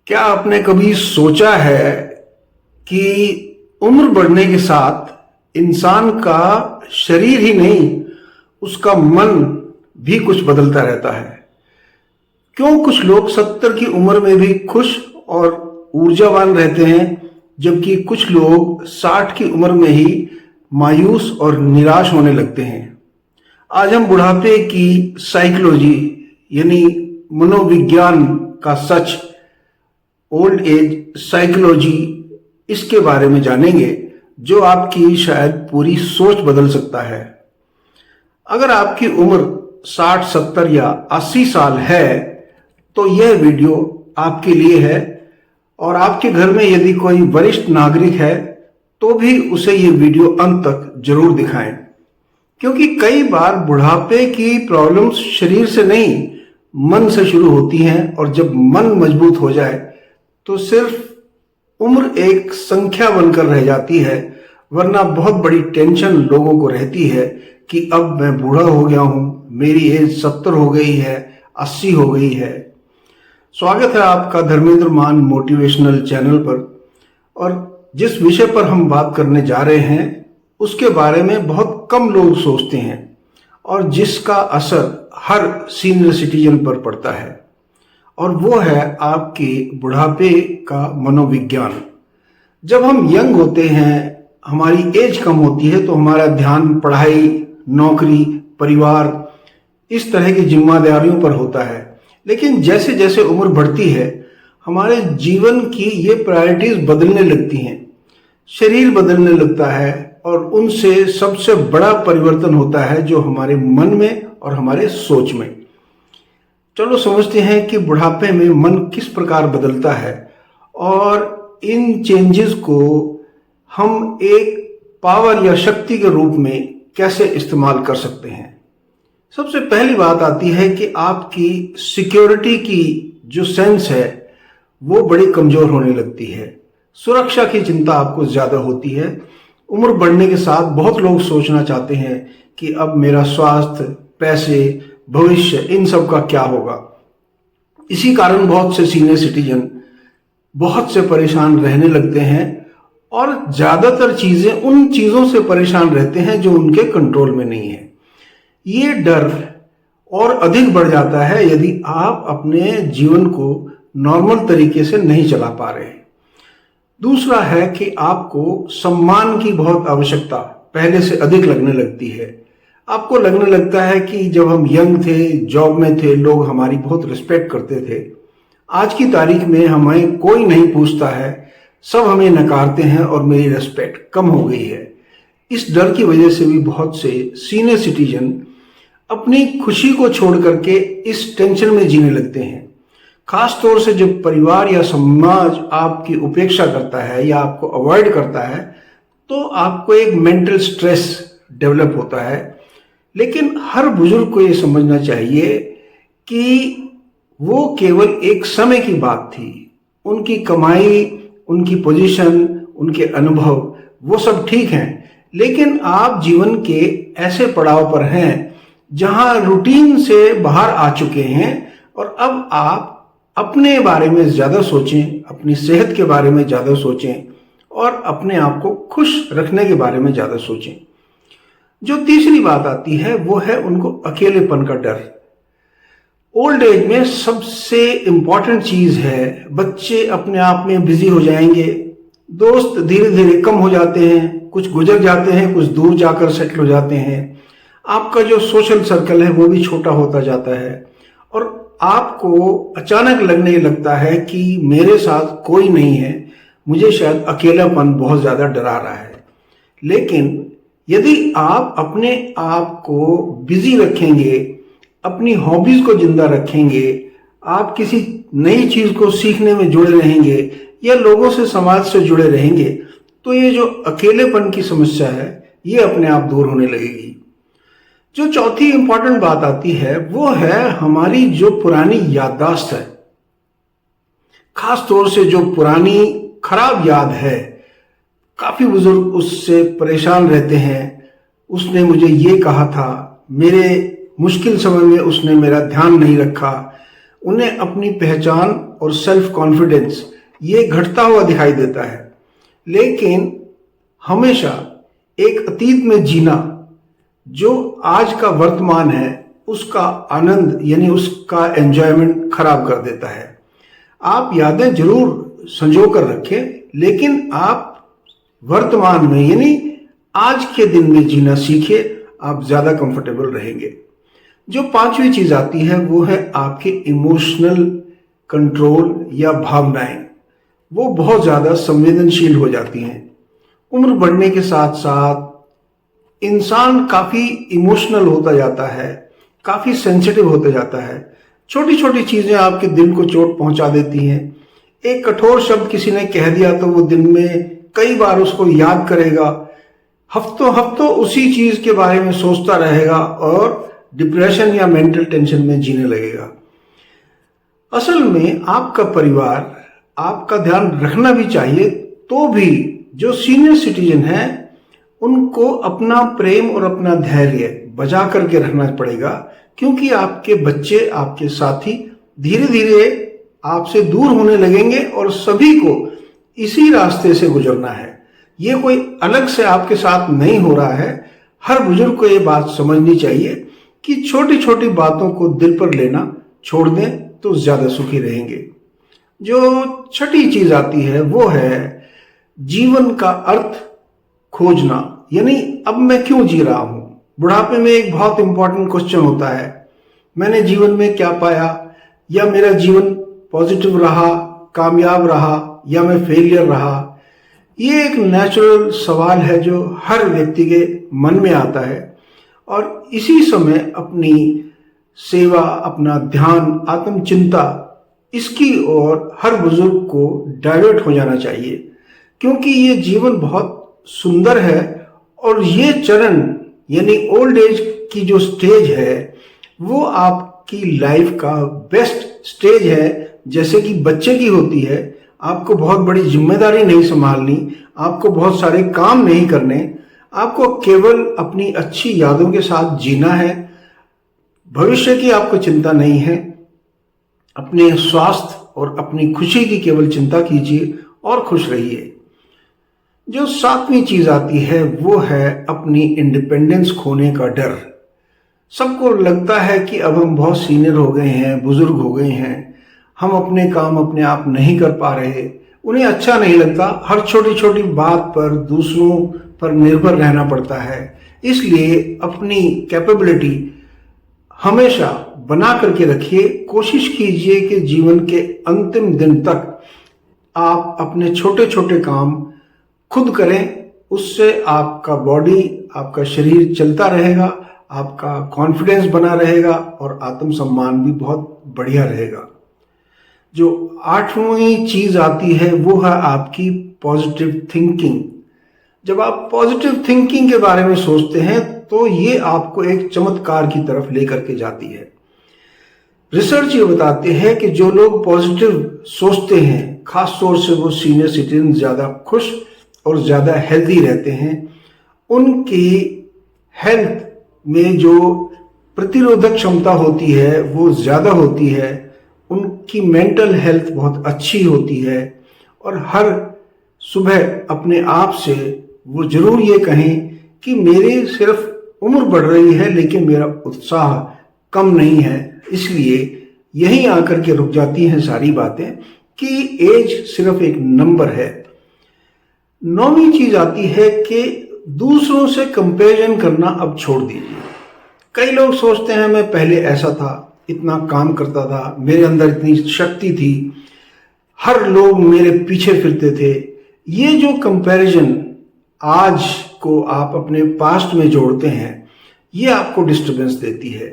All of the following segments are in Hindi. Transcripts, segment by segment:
क्या आपने कभी सोचा है कि उम्र बढ़ने के साथ इंसान का शरीर ही नहीं, उसका मन भी कुछ बदलता रहता है। क्यों कुछ लोग 70 की उम्र में भी खुश और ऊर्जावान रहते हैं, जबकि कुछ लोग 60 की उम्र में ही मायूस और निराश होने लगते हैं। आज हम बुढ़ापे की साइकोलॉजी यानी मनोविज्ञान का सच, ओल्ड एज साइकोलॉजी, इसके बारे में जानेंगे, जो आपकी शायद पूरी सोच बदल सकता है। अगर आपकी उम्र 60, 70 या 80 साल है तो यह वीडियो आपके लिए है। और आपके घर में यदि कोई वरिष्ठ नागरिक है तो भी उसे यह वीडियो अंत तक जरूर दिखाएं, क्योंकि कई बार बुढ़ापे की प्रॉब्लम्स शरीर से नहीं, मन से शुरू होती हैं। और जब मन मजबूत हो जाए तो सिर्फ उम्र एक संख्या बनकर रह जाती है, वरना बहुत बड़ी टेंशन लोगों को रहती है कि अब मैं बूढ़ा हो गया हूं, मेरी एज 70 हो गई है, 80 हो गई है। स्वागत है आपका धर्मेंद्र मान मोटिवेशनल चैनल पर। और जिस विषय पर हम बात करने जा रहे हैं उसके बारे में बहुत कम लोग सोचते हैं और जिसका असर हर सीनियर सिटीजन पर पड़ता है, और वो है आपके बुढ़ापे का मनोविज्ञान। जब हम यंग होते हैं, हमारी एज कम होती है, तो हमारा ध्यान पढ़ाई, नौकरी, परिवार, इस तरह की जिम्मेदारियों पर होता है। लेकिन जैसे जैसे उम्र बढ़ती है, हमारे जीवन की ये प्रायोरिटीज बदलने लगती हैं, शरीर बदलने लगता है, और उनसे सबसे बड़ा परिवर्तन होता है जो हमारे मन में और हमारे सोच में। चलो समझते हैं कि बुढ़ापे में मन किस प्रकार बदलता है और इन चेंजेस को हम एक पावर या शक्ति के रूप में कैसे इस्तेमाल कर सकते हैं। सबसे पहली बात आती है कि आपकी सिक्योरिटी की जो सेंस है वो बड़ी कमजोर होने लगती है। सुरक्षा की चिंता आपको ज्यादा होती है। उम्र बढ़ने के साथ बहुत लोग सोचना चाहते हैं कि अब मेरा स्वास्थ्य, पैसे, भविष्य, इन सब का क्या होगा। इसी कारण बहुत से सीनियर सिटीजन बहुत से परेशान रहने लगते हैं, और ज्यादातर चीजें उन चीजों से परेशान रहते हैं जो उनके कंट्रोल में नहीं है। ये डर और अधिक बढ़ जाता है यदि आप अपने जीवन को नॉर्मल तरीके से नहीं चला पा रहे। दूसरा है कि आपको सम्मान की बहुत आवश्यकता पहले से अधिक लगने लगती है। आपको लगने लगता है कि जब हम यंग थे, जॉब में थे, लोग हमारी बहुत रिस्पेक्ट करते थे। आज की तारीख में हमें कोई नहीं पूछता है, सब हमें नकारते हैं और मेरी रिस्पेक्ट कम हो गई है। इस डर की वजह से भी बहुत से सीनियर सिटीजन अपनी खुशी को छोड़ करके इस टेंशन में जीने लगते हैं। खास तौर से जब परिवार या समाज आपकी उपेक्षा करता है या आपको अवॉइड करता है, तो आपको एक मेंटल स्ट्रेस डेवलप होता है। लेकिन हर बुजुर्ग को ये समझना चाहिए कि वो केवल एक समय की बात थी। उनकी कमाई, उनकी पोजीशन, उनके अनुभव, वो सब ठीक हैं, लेकिन आप जीवन के ऐसे पड़ाव पर हैं जहां रूटीन से बाहर आ चुके हैं, और अब आप अपने बारे में ज्यादा सोचें, अपनी सेहत के बारे में ज्यादा सोचें, और अपने आप को खुश रखने के बारे में ज्यादा सोचें। जो तीसरी बात आती है वो है उनको अकेलेपन का डर। ओल्ड एज में सबसे इंपॉर्टेंट चीज है, बच्चे अपने आप में बिजी हो जाएंगे, दोस्त धीरे धीरे कम हो जाते हैं, कुछ गुजर जाते हैं, कुछ दूर जाकर सेटल हो जाते हैं। आपका जो सोशल सर्कल है वो भी छोटा होता जाता है, और आपको अचानक लगने लगता है कि मेरे साथ कोई नहीं है, मुझे शायद अकेलापन बहुत ज्यादा डरा रहा है। लेकिन यदि आप अपने आप को बिजी रखेंगे, अपनी हॉबीज को जिंदा रखेंगे, आप किसी नई चीज को सीखने में जुड़े रहेंगे या लोगों से, समाज से जुड़े रहेंगे, तो ये जो अकेलेपन की समस्या है ये अपने आप दूर होने लगेगी। जो चौथी इंपॉर्टेंट बात आती है वो है हमारी जो पुरानी याददाश्त है। खास तौर से जो पुरानी खराब याद है, काफी बुजुर्ग उससे परेशान रहते हैं। उसने मुझे ये कहा था, मेरे मुश्किल समय में उसने मेरा ध्यान नहीं रखा, उन्हें अपनी पहचान और सेल्फ कॉन्फिडेंस ये घटता हुआ दिखाई देता है। लेकिन हमेशा एक अतीत में जीना जो आज का वर्तमान है उसका आनंद यानी उसका एंजॉयमेंट खराब कर देता है। आप यादें जरूर संजो कर रखें, लेकिन आप वर्तमान में यानी आज के दिन में जीना सीखिए, आप ज्यादा कंफर्टेबल रहेंगे। जो पांचवी चीज आती है वो है आपके इमोशनल कंट्रोल या भावनाएं। वो बहुत ज्यादा संवेदनशील हो जाती हैं। उम्र बढ़ने के साथ साथ इंसान काफी इमोशनल होता जाता है, काफी सेंसिटिव होता जाता है। छोटी छोटी चीजें आपके दिल को चोट पहुंचा देती हैं। एक कठोर शब्द किसी ने कह दिया तो वो दिन में कई बार उसको याद करेगा, हफ्तों हफ्तों उसी चीज के बारे में सोचता रहेगा और डिप्रेशन या मेंटल टेंशन में जीने लगेगा। असल में आपका परिवार आपका ध्यान रखना भी चाहिए, तो भी जो सीनियर सिटीजन है उनको अपना प्रेम और अपना धैर्य बचा करके रखना पड़ेगा, क्योंकि आपके बच्चे, आपके साथी धीरे धीरे आपसे दूर होने लगेंगे और सभी को इसी रास्ते से गुजरना है। ये कोई अलग से आपके साथ नहीं हो रहा है। हर बुजुर्ग को ये बात समझनी चाहिए कि छोटी छोटी बातों को दिल पर लेना छोड़ दें तो ज्यादा सुखी रहेंगे। जो छठी चीज आती है वो है जीवन का अर्थ खोजना, यानी अब मैं क्यों जी रहा हूं। बुढ़ापे में एक बहुत इंपॉर्टेंट क्वेश्चन होता है, मैंने जीवन में क्या पाया, या मेरा जीवन पॉजिटिव रहा, कामयाब रहा, या मैं फेलियर रहा। ये एक नेचुरल सवाल है जो हर व्यक्ति के मन में आता है, और इसी समय अपनी सेवा, अपना ध्यान, आत्मचिंता, इसकी ओर हर बुजुर्ग को डाइवर्ट हो जाना चाहिए, क्योंकि ये जीवन बहुत सुंदर है और ये चरण यानी ओल्ड एज की जो स्टेज है वो आपकी लाइफ का बेस्ट स्टेज है। जैसे कि बच्चे की होती है, आपको बहुत बड़ी जिम्मेदारी नहीं संभालनी, आपको बहुत सारे काम नहीं करने, आपको केवल अपनी अच्छी यादों के साथ जीना है। भविष्य की आपको चिंता नहीं है। अपने स्वास्थ्य और अपनी खुशी की केवल चिंता कीजिए और खुश रहिए। जो सातवीं चीज आती है वो है अपनी इंडिपेंडेंस खोने का डर। सबको लगता है कि अब हम बहुत सीनियर हो गए हैं, बुजुर्ग हो गए हैं, हम अपने काम अपने आप नहीं कर पा रहे। उन्हें अच्छा नहीं लगता, हर छोटी छोटी बात पर दूसरों पर निर्भर रहना पड़ता है। इसलिए अपनी कैपेबिलिटी हमेशा बना करके रखिए। कोशिश कीजिए कि जीवन के अंतिम दिन तक आप अपने छोटे छोटे काम खुद करें। उससे आपका बॉडी, आपका शरीर चलता रहेगा, आपका कॉन्फिडेंस बना रहेगा और आत्मसम्मान भी बहुत बढ़िया रहेगा। जो आठवीं चीज आती है वो है आपकी पॉजिटिव थिंकिंग। जब आप पॉजिटिव थिंकिंग के बारे में सोचते हैं तो ये आपको एक चमत्कार की तरफ लेकर के जाती है। रिसर्च ये बताते हैं कि जो लोग पॉजिटिव सोचते हैं, खास तौर से वो सीनियर सिटीजन ज्यादा खुश और ज्यादा हेल्दी रहते हैं। उनकी हेल्थ में जो प्रतिरोधक क्षमता होती है वो ज्यादा होती है, उनकी मेंटल हेल्थ बहुत अच्छी होती है, और हर सुबह अपने आप से वो जरूर ये कहें कि मेरी सिर्फ उम्र बढ़ रही है लेकिन मेरा उत्साह कम नहीं है। इसलिए यहीं आकर के रुक जाती हैं सारी बातें कि एज सिर्फ एक नंबर है। नौवीं चीज आती है कि दूसरों से कंपैरिजन करना अब छोड़ दीजिए। कई लोग सोचते हैं मैं पहले ऐसा था, इतना काम करता था, मेरे अंदर इतनी शक्ति थी, हर लोग मेरे पीछे फिरते थे। ये जो कंपैरिजन आज को आप अपने पास्ट में जोड़ते हैं, ये आपको डिस्टरबेंस देती है।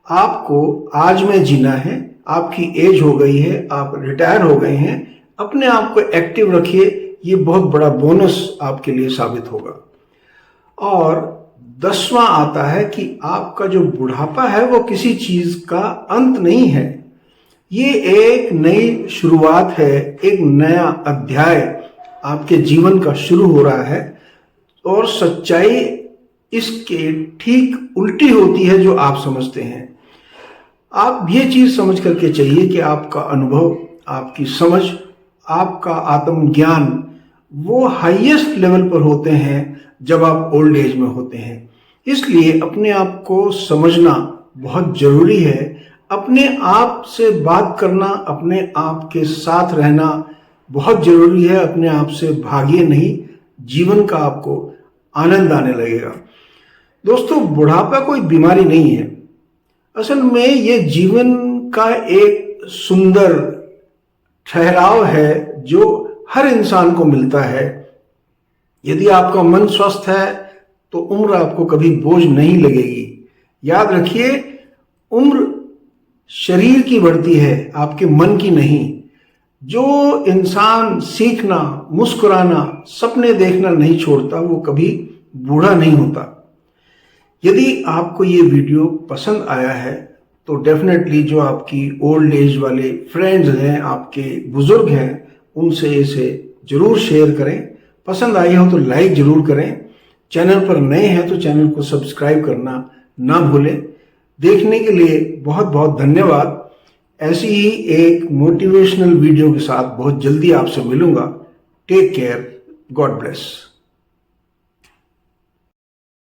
आपको आज में जीना है, आपकी एज हो गई है, आप रिटायर हो गए हैं, अपने आप को एक्टिव रखिए। ये बहुत बड़ा बोनस आपके लिए साबित होगा। और 10वां आता है कि आपका जो बुढ़ापा है वो किसी चीज का अंत नहीं है, ये एक नई शुरुआत है, एक नया अध्याय आपके जीवन का शुरू हो रहा है। और सच्चाई इसके ठीक उल्टी होती है जो आप समझते हैं। आप ये चीज समझ करके चाहिए कि आपका अनुभव, आपकी समझ, आपका आत्मज्ञान वो हाईएस्ट लेवल पर होते हैं जब आप ओल्ड एज में होते हैं। इसलिए अपने आप को समझना बहुत जरूरी है। अपने आप से बात करना, अपने आप के साथ रहना बहुत जरूरी है। अपने आप से भागिए नहीं, जीवन का आपको आनंद आने लगेगा। दोस्तों, बुढ़ापा कोई बीमारी नहीं है। असल में ये जीवन का एक सुंदर ठहराव है जो हर इंसान को मिलता है। यदि आपका मन स्वस्थ है तो उम्र आपको कभी बोझ नहीं लगेगी। याद रखिए, उम्र शरीर की बढ़ती है, आपके मन की नहीं। जो इंसान सीखना, मुस्कुराना, सपने देखना नहीं छोड़ता वो कभी बूढ़ा नहीं होता। यदि आपको ये वीडियो पसंद आया है तो डेफिनेटली जो आपकी ओल्ड एज वाले फ्रेंड्स हैं, आपके बुजुर्ग हैं, उनसे इसे जरूर शेयर करें। पसंद आई हो तो लाइक जरूर करें। चैनल पर नए हैं तो चैनल को सब्सक्राइब करना ना भूलें। देखने के लिए बहुत बहुत धन्यवाद। ऐसी ही एक मोटिवेशनल वीडियो के साथ बहुत जल्दी आपसे मिलूंगा। Take care, god bless.